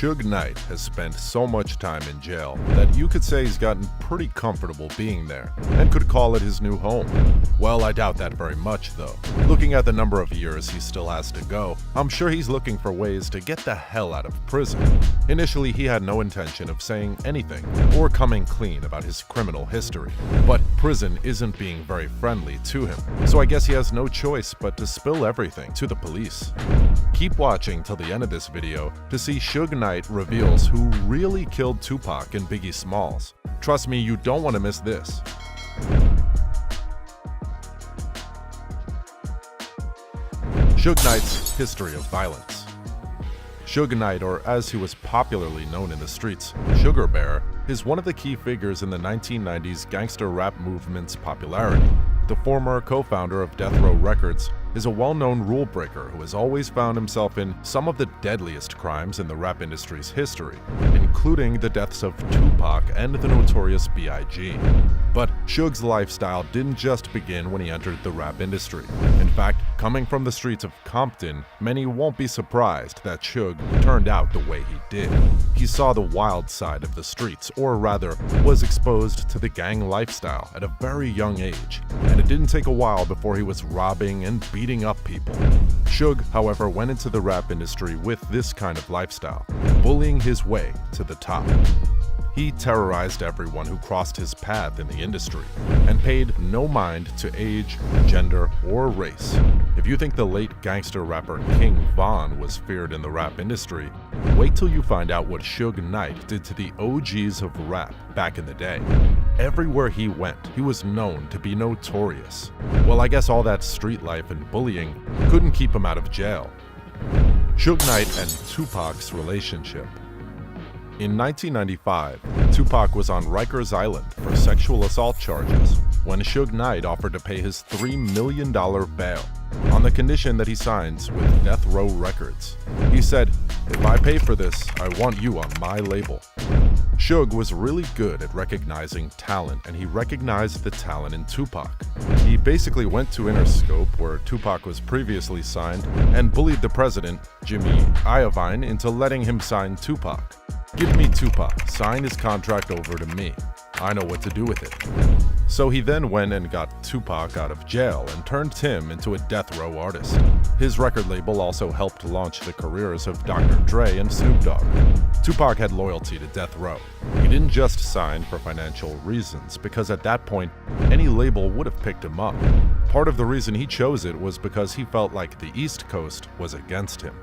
Suge Knight has spent so much time in jail that you could say he's gotten pretty comfortable being there, and could call it his new home. Well, I doubt that very much though. Looking at the number of years he still has to go, I'm sure he's looking for ways to get the hell out of prison. Initially, he had no intention of saying anything or coming clean about his criminal history, but prison isn't being very friendly to him, so I guess he has no choice but to spill everything to the police. Keep watching till the end of this video to see Suge Knight reveals who really killed Tupac and Biggie Smalls. Trust me, you don't want to miss this. Suge Knight's history of violence. Suge Knight, or as he was popularly known in the streets, Sugar Bear, is one of the key figures in the 1990s gangster rap movement's popularity. The former co-founder of Death Row Records is a well-known rule breaker who has always found himself in some of the deadliest crimes in the rap industry's history, including the deaths of Tupac and the notorious B.I.G. But Suge's lifestyle didn't just begin when he entered the rap industry. In fact, coming from the streets of Compton, many won't be surprised that Suge turned out the way he did. He saw the wild side of the streets, or rather, was exposed to the gang lifestyle at a very young age, and it didn't take a while before he was robbing and beating up people. Suge, however, went into the rap industry with this kind of lifestyle, bullying his way to the top. He terrorized everyone who crossed his path in the industry, and paid no mind to age, gender, or race. If you think the late gangster rapper King Von was feared in the rap industry, wait till you find out what Suge Knight did to the OGs of rap back in the day. Everywhere he went, he was known to be notorious. Well, I guess all that street life and bullying couldn't keep him out of jail. Suge Knight and Tupac's relationship. In 1995, Tupac was on Rikers Island for sexual assault charges when Suge Knight offered to pay his $3 million bail on the condition that he signs with Death Row Records. He said, "If I pay for this, I want you on my label." Suge was really good at recognizing talent, and he recognized the talent in Tupac. He basically went to Interscope, where Tupac was previously signed, and bullied the president, Jimmy Iovine, into letting him sign Tupac. "Give me Tupac, sign his contract over to me. I know what to do with it." So he then went and got Tupac out of jail and turned him into a death row artist. His record label also helped launch the careers of Dr. Dre and Snoop Dogg. Tupac had loyalty to Death Row. He didn't just sign for financial reasons, because at that point, any label would have picked him up. Part of the reason he chose it was because he felt like the East Coast was against him.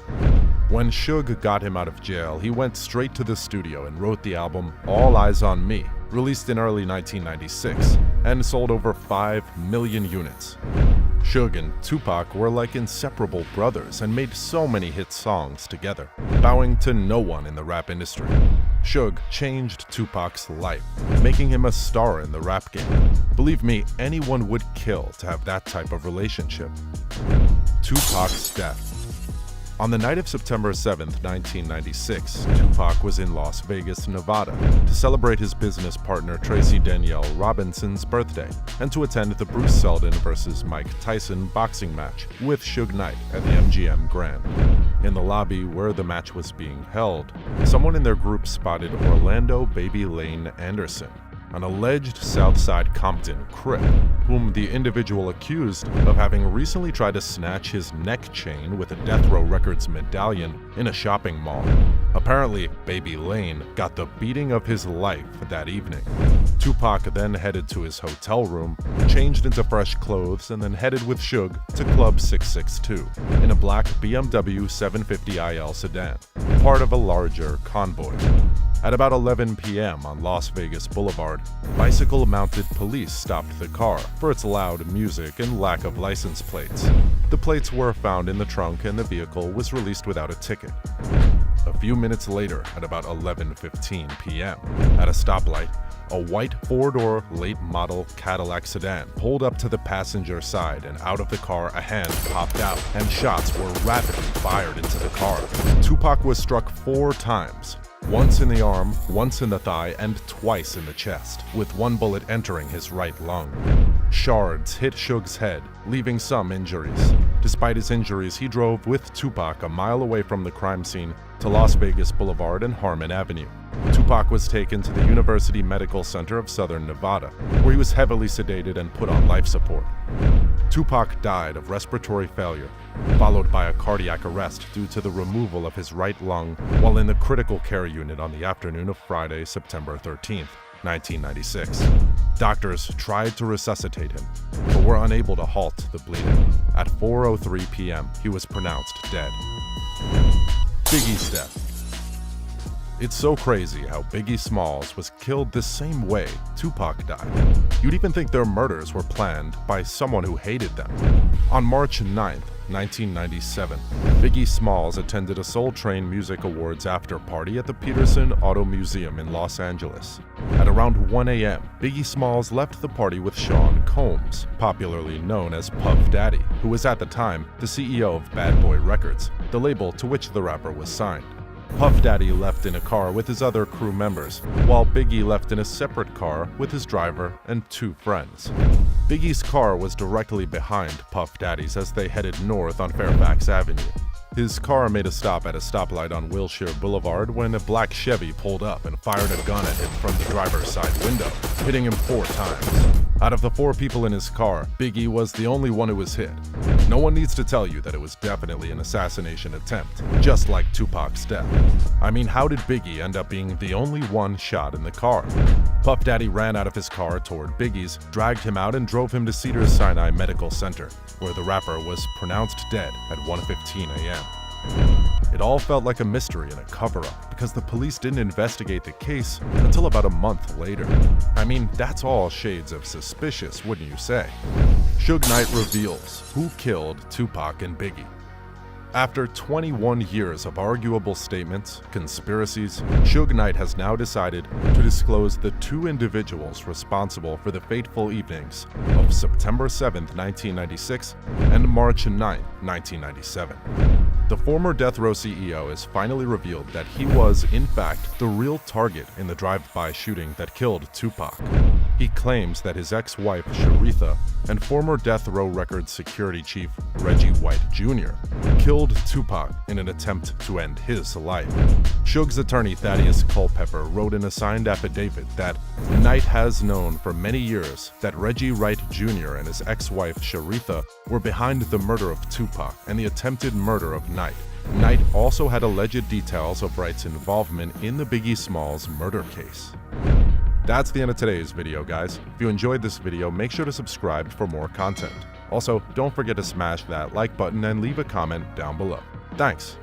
When Suge got him out of jail, he went straight to the studio and wrote the album All Eyes on Me, released in early 1996, and sold over 5 million units. Suge and Tupac were like inseparable brothers and made so many hit songs together, bowing to no one in the rap industry. Suge changed Tupac's life, making him a star in the rap game. Believe me, anyone would kill to have that type of relationship. Tupac's death. On the night of September 7, 1996, Tupac was in Las Vegas, Nevada, to celebrate his business partner Tracy Danielle Robinson's birthday, and to attend the Bruce Seldon vs. Mike Tyson boxing match with Suge Knight at the MGM Grand. In the lobby where the match was being held, someone in their group spotted Orlando Baby Lane Anderson, an alleged Southside Compton Crip, whom the individual accused of having recently tried to snatch his neck chain with a Death Row Records medallion in a shopping mall. Apparently, Baby Lane got the beating of his life that evening. Tupac then headed to his hotel room, changed into fresh clothes, and then headed with Suge to Club 662 in a black BMW 750iL sedan, part of a larger convoy. At about 11 p.m. on Las Vegas Boulevard, bicycle-mounted police stopped the car for its loud music and lack of license plates. The plates were found in the trunk and the vehicle was released without a ticket. A few minutes later, at about 11:15 p.m., at a stoplight, a white four-door late-model Cadillac sedan pulled up to the passenger side, and out of the car a hand popped out and shots were rapidly fired into the car. Tupac was struck 4 times. Once in the arm, once in the thigh, and twice in the chest, with one bullet entering his right lung. Shards hit Suge's head, leaving some injuries. Despite his injuries, he drove with Tupac a mile away from the crime scene to Las Vegas Boulevard and Harmon Avenue. Tupac was taken to the University Medical Center of Southern Nevada, where he was heavily sedated and put on life support. Tupac died of respiratory failure, followed by a cardiac arrest due to the removal of his right lung while in the critical care unit on the afternoon of Friday, September 13, 1996. Doctors tried to resuscitate him, but were unable to halt the bleeding. At 4:03 p.m., he was pronounced dead. Biggie's death. It's so crazy how Biggie Smalls was killed the same way Tupac died. You'd even think their murders were planned by someone who hated them. On March 9, 1997, Biggie Smalls attended a Soul Train Music Awards after party at the Peterson Auto Museum in Los Angeles. At around 1 a.m., Biggie Smalls left the party with Sean Combs, popularly known as Puff Daddy, who was at the time the CEO of Bad Boy Records, the label to which the rapper was signed. Puff Daddy left in a car with his other crew members, while Biggie left in a separate car with his driver and two friends. Biggie's car was directly behind Puff Daddy's as they headed north on Fairfax Avenue. His car made a stop at a stoplight on Wilshire Boulevard when a black Chevy pulled up and fired a gun at him from the driver's side window, hitting him 4 times. Out of the 4 people in his car, Biggie was the only one who was hit. No one needs to tell you that it was definitely an assassination attempt, just like Tupac's death. I mean, how did Biggie end up being the only one shot in the car? Puff Daddy ran out of his car toward Biggie's, dragged him out and drove him to Cedars-Sinai Medical Center, where the rapper was pronounced dead at 1:15 a.m. It all felt like a mystery and a cover-up because the police didn't investigate the case until about a month later. I mean, that's all shades of suspicious, wouldn't you say? Suge Knight reveals who killed Tupac and Biggie. After 21 years of arguable statements, conspiracies, Suge Knight has now decided to disclose the 2 individuals responsible for the fateful evenings of September 7, 1996 and March 9, 1997. The former Death Row CEO has finally revealed that he was, in fact, the real target in the drive-by shooting that killed Tupac. He claims that his ex-wife, Sharitha, and former Death Row Records security chief, Reggie White Jr., killed Tupac in an attempt to end his life. Suge's attorney, Thaddeus Culpepper, wrote in a signed affidavit that Knight has known for many years that Reggie Wright Jr. and his ex-wife, Sharitha, were behind the murder of Tupac and the attempted murder of Knight. Knight also had alleged details of Wright's involvement in the Biggie Smalls murder case. That's the end of today's video, guys. If you enjoyed this video, make sure to subscribe for more content. Also, don't forget to smash that like button and leave a comment down below. Thanks.